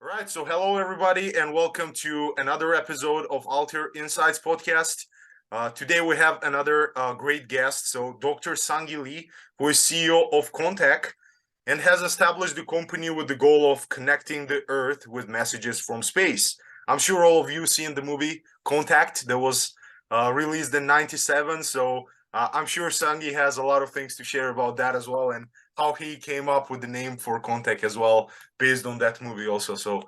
All right, so hello everybody and welcome to another episode of Altair Insights podcast. Today we have another great guest, so Dr. Sunghee Lee, who is CEO of CONTEC and has established the company with the goal of connecting the Earth with messages from space. I'm sure all of you seen the movie Contact that was released in '97, so I'm sure Sunghee has a lot of things to share about that as well, and how he came up with the name for CONTEC as well, based on that movie also. So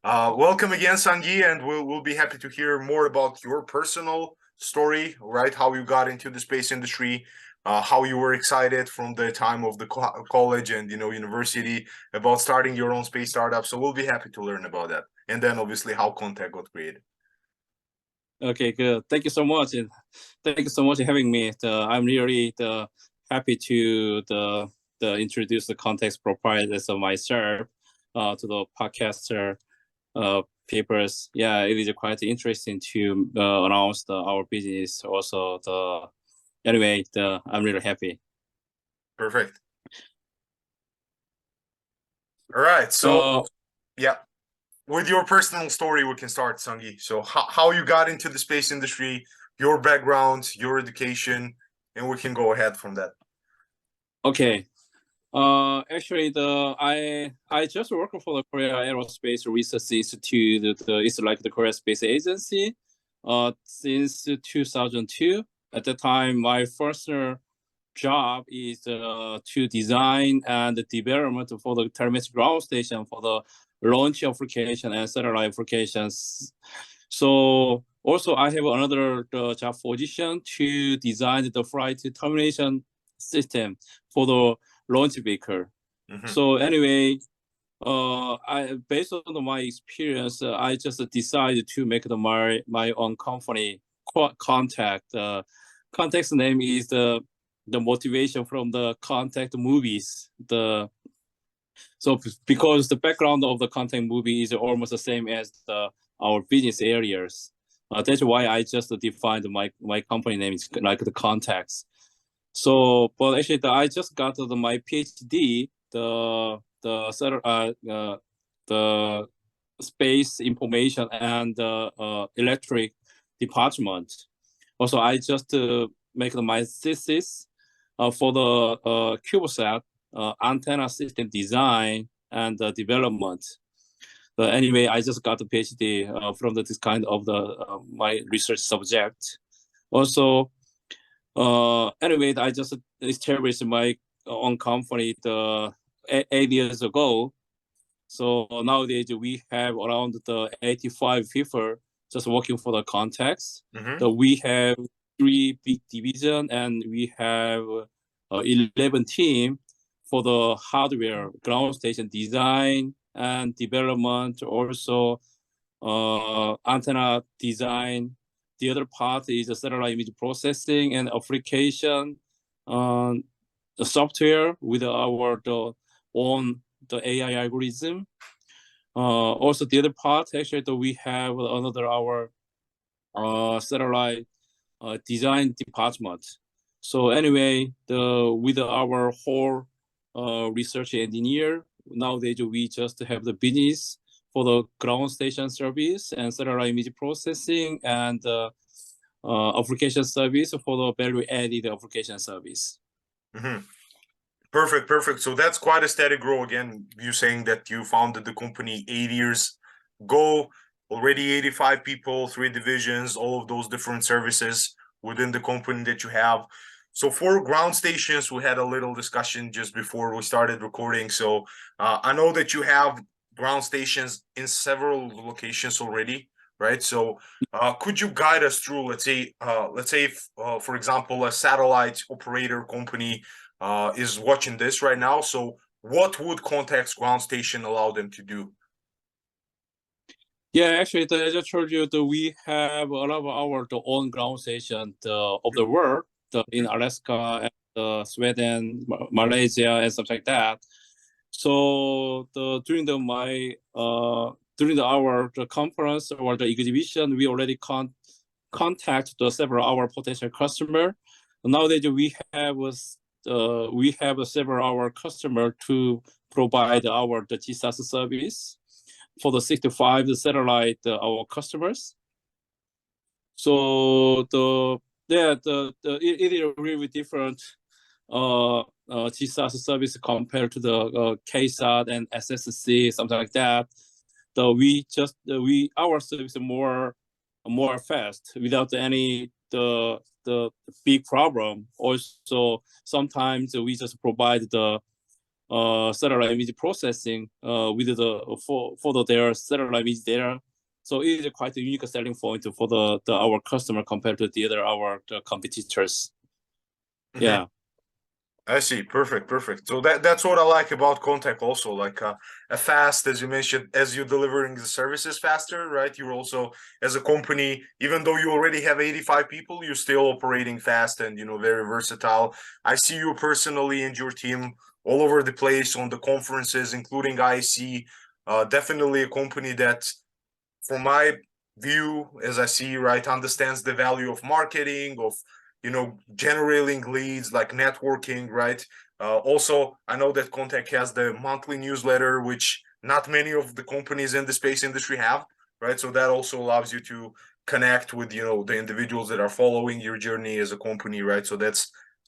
welcome again, Sunghee, and we'll be happy to hear more about your personal story, right? How you got into the space industry, how you were excited from the time of the college and university about starting your own space startup. So we'll be happy to learn about that. And then obviously how CONTEC got created. Okay, good. Thank you so much. And thank you so much for having me. I'm really happy to introduce the context proprietors of myself to the podcaster papers. Yeah, it is quite interesting to announce our business. Also, anyway, I'm really happy. Perfect. All right. So yeah, with your personal story, we can start, Sunghee. So how you got into the space industry, your background, your education, and we can go ahead from that. Okay. Actually, I just work for the Korea Aerospace Research Institute. It's like the Korea Space Agency. Since 2002. At the time, my first job is to design and development for the telemetry ground station for the launch application and satellite applications. So also I have another job position to design the flight termination system for the launch vehicle. Mm-hmm. So anyway, based on my experience, I just decided to make my own company, CONTEC. CONTEC's name is the motivation from the CONTEC movies. So because the background of the CONTEC movie is almost the same as our business areas. That's why I just defined my company name is like the CONTECs. So, but actually, I just got my PhD, the space information and electric department. Also, I just make my thesis for the CubeSat antenna system design and development. But anyway, I just got the PhD from this kind of my research subject. Also, anyway, I just established my own company 8 years ago. So nowadays we have around 85 people just working for the CONTECs. Mm-hmm. So we have 3 big divisions and we have 11 teams for the hardware, ground station design and development, also antenna design. The other part is the satellite image processing and application, the software with our own AI algorithm. Also, the other part actually we have another our satellite design department. So anyway, with our whole research engineer, nowadays we just have the business for the ground station service and satellite image processing and application service for the value-added application service. Mm-hmm. Perfect. So that's quite a steady growth. Again, you saying that you founded the company 8 years ago, already 85 people, 3 divisions, all of those different services within the company that you have. So for ground stations, we had a little discussion just before we started recording. So I know that you have ground stations in several locations already, right? So could you guide us through, let's say if, for example, a satellite operator company is watching this right now. So what would CONTEC's ground station allow them to do? Yeah, actually, as I told you, we have a lot of our own ground stations of the world in Alaska, and Sweden, Malaysia, and stuff like that. So during our conference or the exhibition, we already contact several our potential customer. Nowadays we have several our customer to provide the GSAS service for the 65 satellite our customers. So it is really different GSAT service compared to the KSAT and SSC, something like that. Our service is more fast without any the big problem. Also, sometimes we just provide the satellite image processing with their satellite image data. So it is quite a unique selling point for our customer compared to our competitors. Mm-hmm. Yeah. I see. Perfect. So that's what I like about CONTEC also, like a fast, as you mentioned, as you're delivering the services faster, right? You're also, as a company, even though you already have 85 people, you're still operating fast and, very versatile. I see you personally and your team all over the place on the conferences, including IC. Definitely a company that, from my view, as I see, right, understands the value of marketing, of generating leads, like networking, right? Also, I know that CONTEC has the monthly newsletter, which not many of the companies in the space industry have, right? So that also allows you to connect with, the individuals that are following your journey as a company, right? So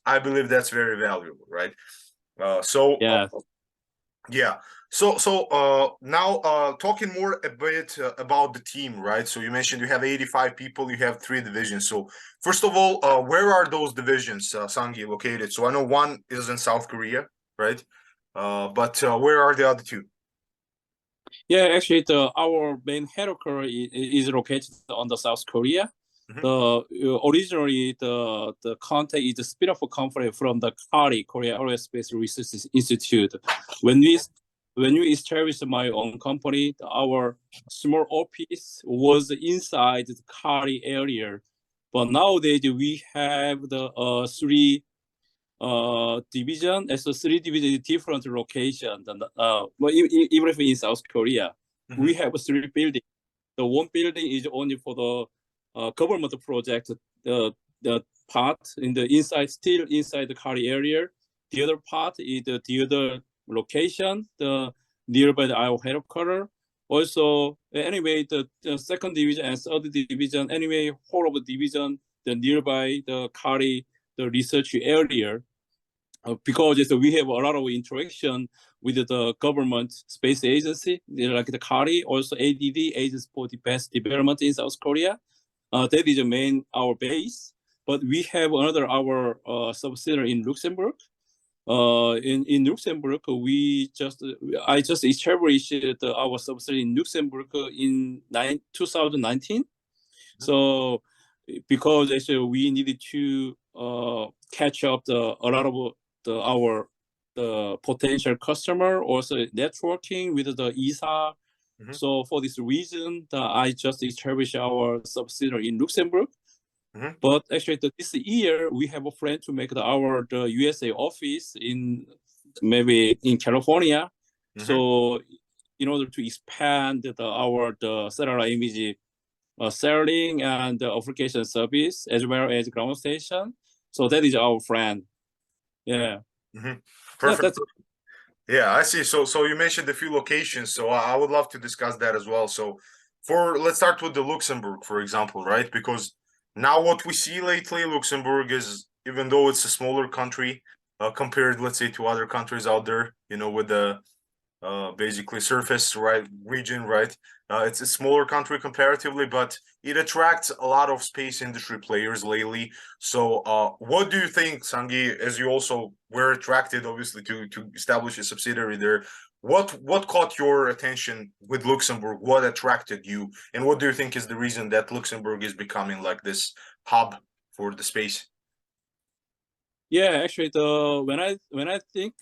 I believe that's very valuable, right? Yeah. Yeah. So now talking more a bit about the team, right? So you mentioned you have 85 people, you have 3 divisions. So first of all, where are those divisions, Sunghee, located? So I know one is in South Korea, right? But where are the other 2? Yeah, actually, our main headquarters is located on the South Korea. Mm-hmm. Originally, the CONTEC is a spin-off company from the KARI, Korea Aerospace Research Institute. When we established my own company, our small office was inside the KARI area. But nowadays, we have the 3 division. As a 3 division, different location. Even if in South Korea, mm-hmm. we have 3 buildings. The one building is only for the government project. The part still inside the KARI area. The other part is the other location, the nearby our headquarters. Also, anyway, the second division and third division, anyway, whole of the division, the nearby the KARI, the research area. Because we have a lot of interaction with the government space agency, like the KARI, also ADD, Agency for Defense Development in South Korea. That is our base. But we have our subsidiary in Luxembourg. In Luxembourg, I just established our subsidiary in Luxembourg in 2019. So because actually we needed to catch up a lot of our potential customer, also networking with the ESA. Mm-hmm. So for this reason, I just established our subsidiary in Luxembourg. Mm-hmm. But actually, this year we have a plan to make the USA office maybe in California. Mm-hmm. So in order to expand our satellite image selling and the application service as well as ground station. So that is our plan. Yeah. Mm-hmm. Perfect. Yeah, I see. So you mentioned a few locations, so I would love to discuss that as well. So let's start with the Luxembourg, for example, right? Because now what we see lately, Luxembourg is, even though it's a smaller country compared, let's say, to other countries out there, with the basically surface region, right? It's a smaller country comparatively, but it attracts a lot of space industry players lately. So what do you think, Sunghee, as you also were attracted obviously to establish a subsidiary there, what caught your attention with Luxembourg? What attracted you, and what do you think is the reason that Luxembourg is becoming like this hub for the space? Yeah, actually, when I think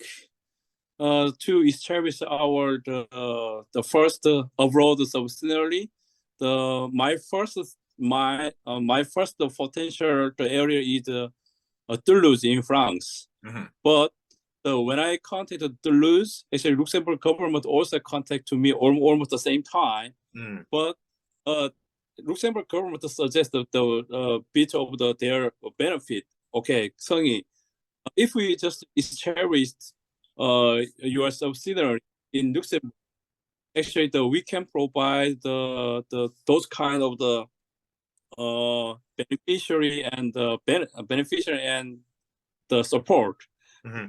to establish our the first abroad subsidiary, my first potential area is Toulouse in France. Mm-hmm. But when I contacted Toulouse, actually Luxembourg government also contacted me almost the same time. Mm. But Luxembourg government suggested the bit of their benefit. Okay, Sunghee, if we just established your subsidiary in Luxembourg, actually we can provide those kind of the beneficiary and the support.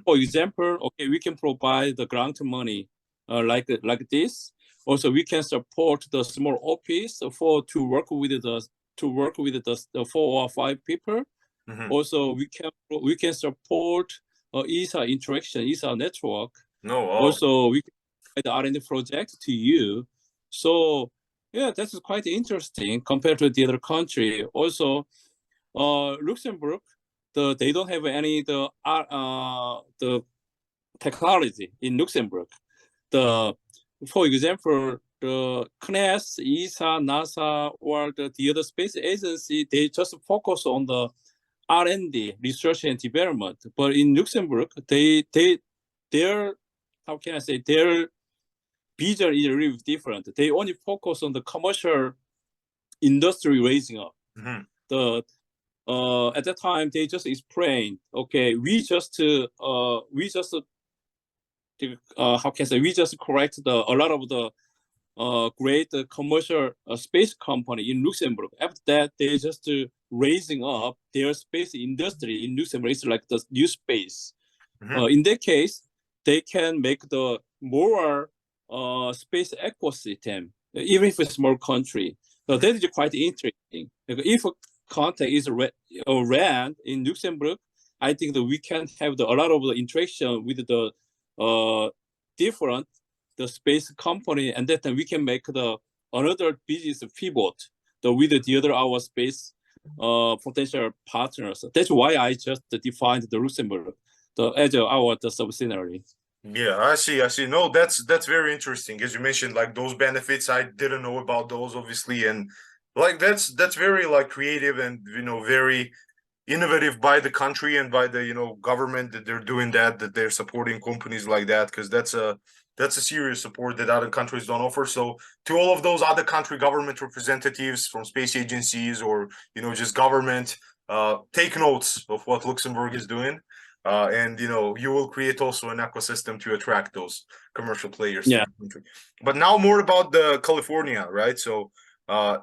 For example, okay, we can provide the grant money like this. Also, we can support the small office to work with the 4 or 5 people. Also, we can support ESA interaction, ESA network. Also, we can provide the R&D project to you. So yeah, that's quite interesting compared to the other country. Also, Luxembourg, they don't have any the technology in Luxembourg. For example, the CNES, ESA, NASA, or the other space agency, they just focus on the R&D, research and development. But in Luxembourg, their how can I say, their vision is really different. They only focus on the commercial industry raising up. At that time, they just explained, okay, we just how can I say, we just correct a lot of the great commercial space company in Luxembourg. After that, they just raising up their space industry in Luxembourg. It's like the new space. In that case, they can make the more space ecosystem, even if it's a small country. So that is quite interesting. If CONTEC is ran in Luxembourg, I think that we can have a lot of the interaction with the different the space company, and that we can make another business pivot with the other our space potential partners. That's why I just defined the Luxembourg as our subsidiary. Yeah, I see. No, that's very interesting. As you mentioned, like those benefits, I didn't know about those, obviously, and like that's very like creative and very innovative by the country and by the government that they're doing that they're supporting companies like that, because that's a serious support that other countries don't offer. So to all of those other country government representatives from space agencies or just government, take notes of what Luxembourg is doing. And you will create also an ecosystem to attract those commercial players to the country. But now more about the California, right? So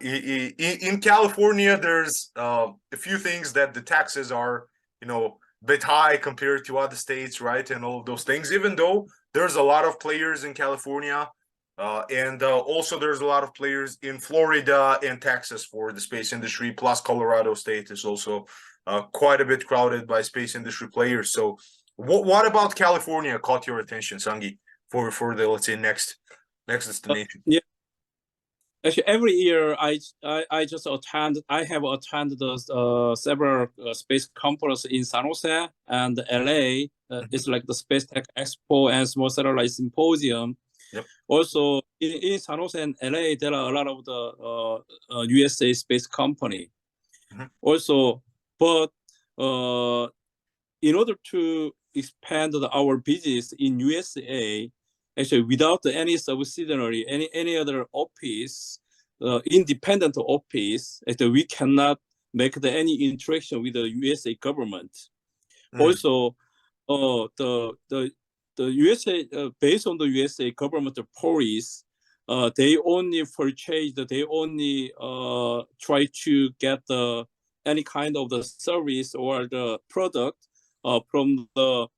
in California, there's a few things that the taxes are a bit high compared to other states, right? And all of those things, even though there's a lot of players in California, and also there's a lot of players in Florida and Texas for the space industry, plus Colorado State is also quite a bit crowded by space industry players. So what about California caught your attention, Sunghee, for the, let's say, next destination? Yeah. Actually, every year I have attended several space conferences in San Jose and LA. It's like the Space Tech Expo and Small Satellite Symposium. Yep. Also, in San Jose and LA, there are a lot of the USA space company. Also, but in order to expand our business in USA, actually without any subsidiary, any other office, independent office, actually we cannot make any interaction with the USA government. Also, the USA, based on the USA government policy, they only try to get any kind of the service or the product from the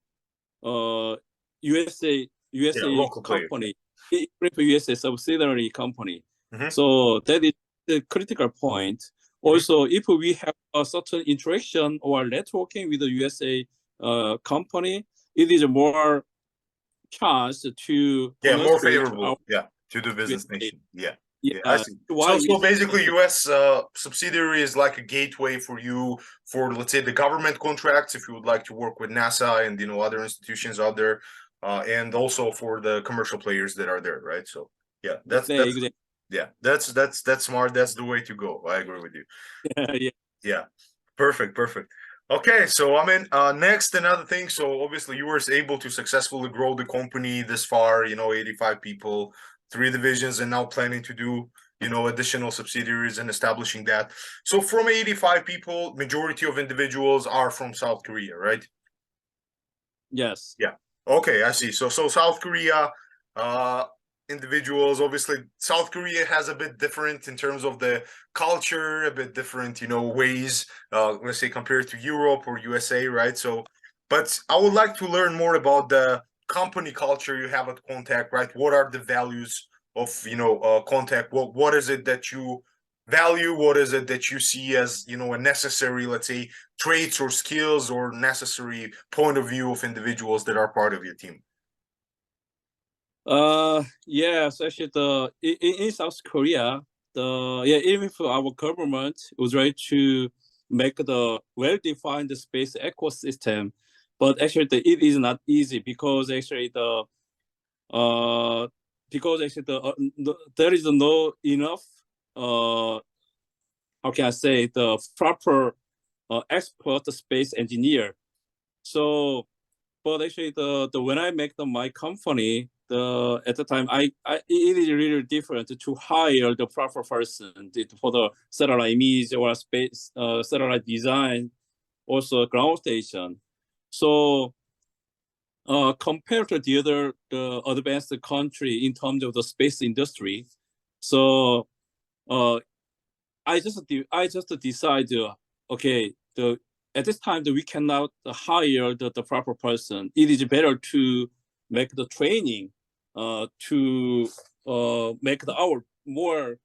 USA local company, USA subsidiary company. So that is the critical point. Also, if we have a certain interaction or networking with the USA company, it is more chance to more favorable to do business nation. I see. So basically US subsidiary is like a gateway for you for, let's say, the government contracts if you would like to work with NASA and other institutions out there, and also for the commercial players that are there, right? So that's smart. That's the way to go. I agree with you. Yeah. Perfect. Okay, so I mean, next, another thing. So obviously you were able to successfully grow the company this far, 85 people, 3 divisions, and now planning to do, additional subsidiaries and establishing that. So from 85 people, majority of individuals are from South Korea, right? Yes. Yeah. Okay, I see. So South Korea, individuals. Obviously, South Korea has a bit different in terms of the culture, a bit different, ways, let's say compared to Europe or USA, right? So, but I would like to learn more about the company culture you have at CONTEC, right? What are the values of, CONTEC? What is it that you value? What is it that you see as, a necessary, let's say, traits or skills or necessary point of view of individuals that are part of your team? Yes, actually, in South Korea, even for our government was right to make the well-defined space ecosystem, but actually it is not easy because actually there is no enough how can I say, the proper expert space engineer. So, but actually when I make my company, at the time it is really different to hire the proper person for the satellite image or space satellite design, also ground station. So compared to the advanced country in terms of the space industry, so I just decided, okay, at this time that we cannot hire the proper person. It is better to make the training to make our more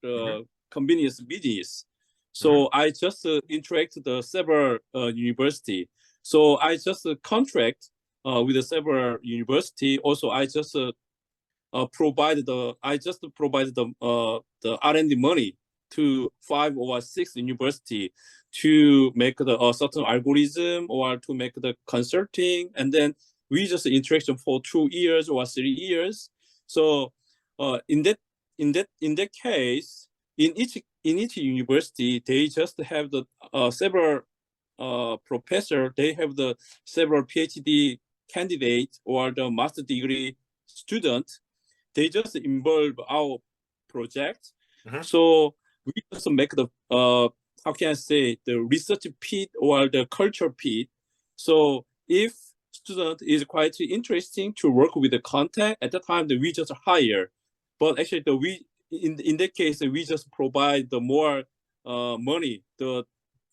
convenience business. So I just interact the several university. So I just contract with the several university. Also, I just provide the R&D money to 5 or 6 university to make the certain algorithm or to make the consulting, and then we just interaction for 2 years or 3 years. So in that case, in each university, they just have the several professor. They have the several PhD candidate or the master degree student. They just involve our project. So we just make the how can I say, the research pit or the culture pit. So if student is quite interesting to work with the CONTEC, at the time that we just hire. But actually in that case we just provide the more money, for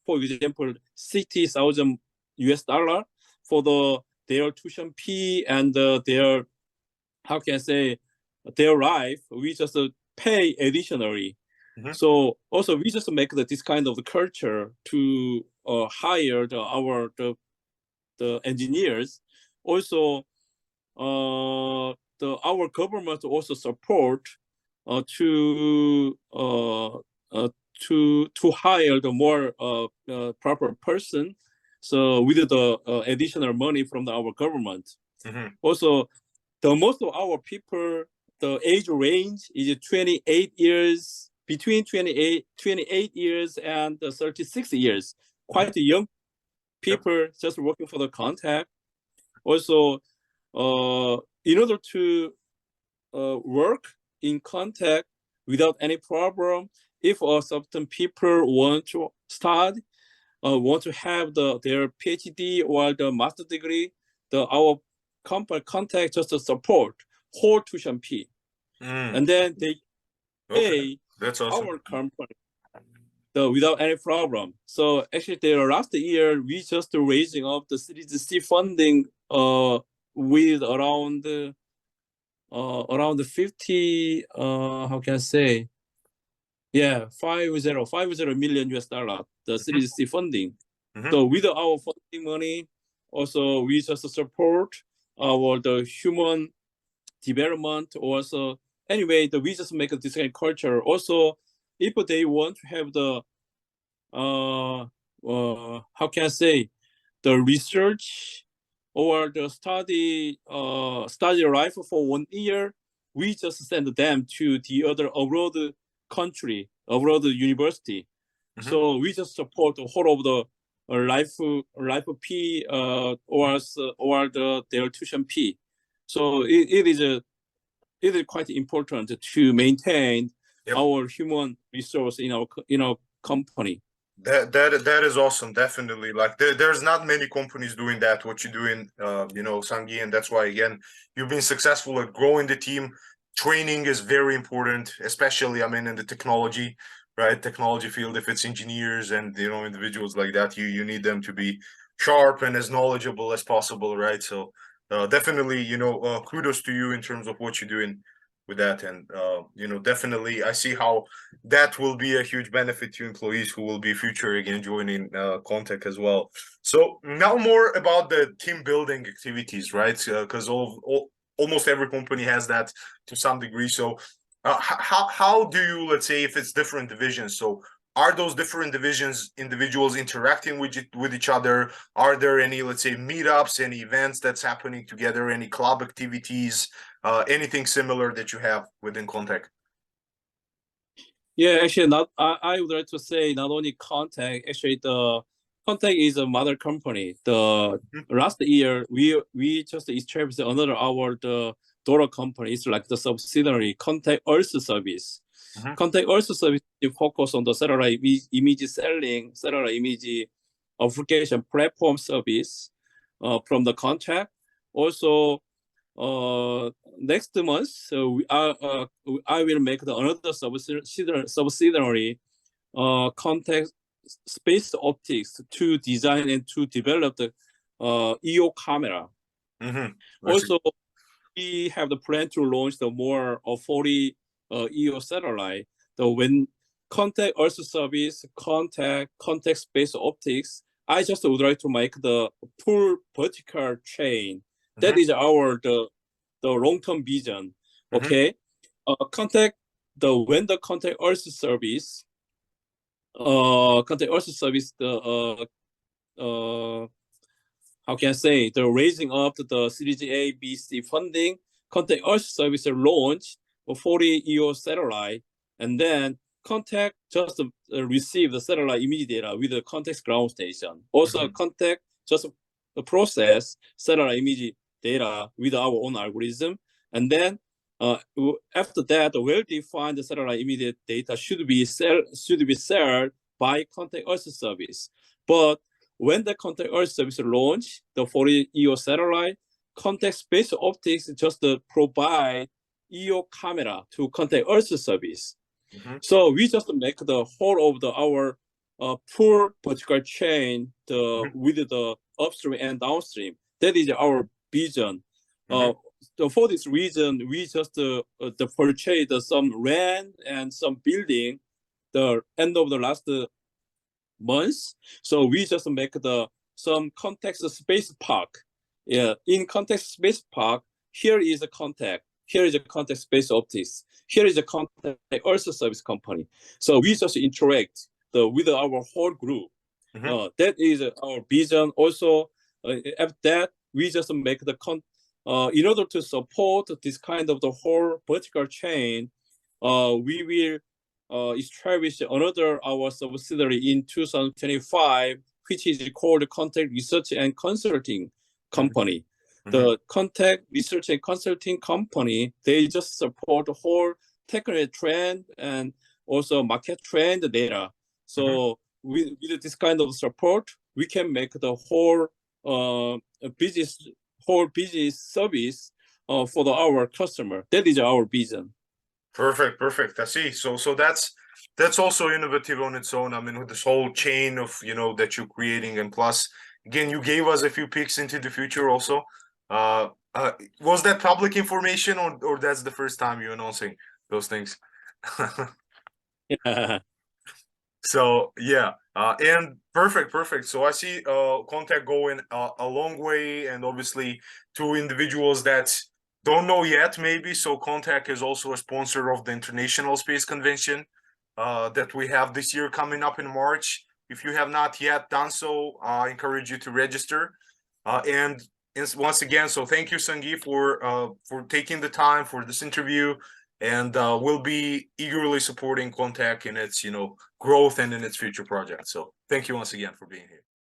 example $60,000 for their tuition fee and their, how can I say, their life. We just pay additionally. So also we just make this kind of culture to hire the engineers. Also, our government also support to hire the more proper person. So with the additional money from our government. Also, the most of our people, the age range is 28 years, between 28 years and 36 years. Quite young people just working for the CONTEC. Also, in order to work in CONTEC without any problem, if certain people want to start, want to have their PhD or the master degree, our company CONTEC just support whole tuition fee, and then they pay That's awesome. our company without any problem. So actually, the last year we just raising up the Series C funding with around 50 how can I say, yeah, $50 million the Series C funding. So with our funding money, also we just support the human development. Also, anyway, we just make this kind of culture. Also, if they want to have the how can I say, the research or the study life for 1 year, we just send them to the other abroad country, abroad university. So we just support the whole of the life fee or their tuition fee. So it is quite important to maintain our human resource in our company. That is awesome. Definitely, like there's not many companies doing that, what you're doing, Sunghee, and that's why again you've been successful at growing the team. training is very important, especially, I mean, in the technology, right? Technology field, if it's engineers and, you know, individuals like that, you need them to be sharp and as knowledgeable as possible, right? So definitely, you know, kudos to you in terms of what you're doing with that. And, you know, definitely I see how that will be a huge benefit to employees who will be future again joining CONTEC as well. So now more about the team building activities, right? Because almost every company has that to some degree. So how do you, let's say, if it's different divisions, so are those different divisions individuals interacting with each other? Are there any, let's say, meetups, any events that's happening together, any club activities, anything similar that you have within CONTEC? Yeah, actually, I would like to say not only CONTEC, actually the CONTEC is a mother company. The last year we just established another the daughter company. It's like the subsidiary CONTEC Earth Service. CONTEC Earth Service focus on the satellite image selling, satellite image application platform service from the CONTEC. Also, next month, so I will make another subsidiary, CONTEC Space Optics, to design and to develop the EO camera. Also, we have the plan to launch the more of 40 EO satellite. So when CONTEC Earth Service, CONTEC Space Optics, I just would like to make the full vertical chain. That is our the long-term vision. Okay, CONTEC when the CONTEC Earth Service, CONTEC Earth Service, the how can I say, the raising up the Series A, B, C funding, CONTEC Earth Service launched a 40 EO satellite, and then CONTEC just received the satellite image data with the CONTEC ground station. Also, CONTEC just process satellite image data with our own algorithm, and then after that, the well-defined satellite image data should be shared by CONTEC Earth Service. But when the CONTEC Earth Service launch the 40 EO satellite, CONTEC Space Optics just provide EO camera to CONTEC Earth Service. So we just make the whole of our full vertical chain with the upstream and downstream. That is our vision. So for this reason, we just purchased some land and some building the end of the last month. So we just make some CONTEC Space Park. Yeah, in CONTEC Space Park, here is a CONTEC. Here is a CONTEC Space Optics. Here is a CONTEC Earth Service company. So we just interact with our whole group. That is our vision. Also, after that, we just make in order to support this kind of the whole vertical chain, we will establish another our subsidiary in 2025, which is called CONTEC Research and Consulting Company. The CONTEC Research and Consulting Company, they just support the whole technical trend and also market trend data. So with this kind of support, we can make the whole business service for our customer. That is our vision. Perfect. I see. So that's also innovative on its own. I mean, with this whole chain of, you know, that you're creating, and plus, again, you gave us a few peeks into the future also. Was that public information, or that's the first time you're announcing those things? Yeah. So yeah, and perfect. So I see CONTEC going a long way, and obviously to individuals that don't know yet, maybe. So CONTEC is also a sponsor of the International Space Convention that we have this year coming up in March. If you have not yet done so, I encourage you to register. And once again, so thank you, Sunghee, for taking the time for this interview. And we'll be eagerly supporting CONTEC in its, you know, growth and in its future projects. So thank you once again for being here.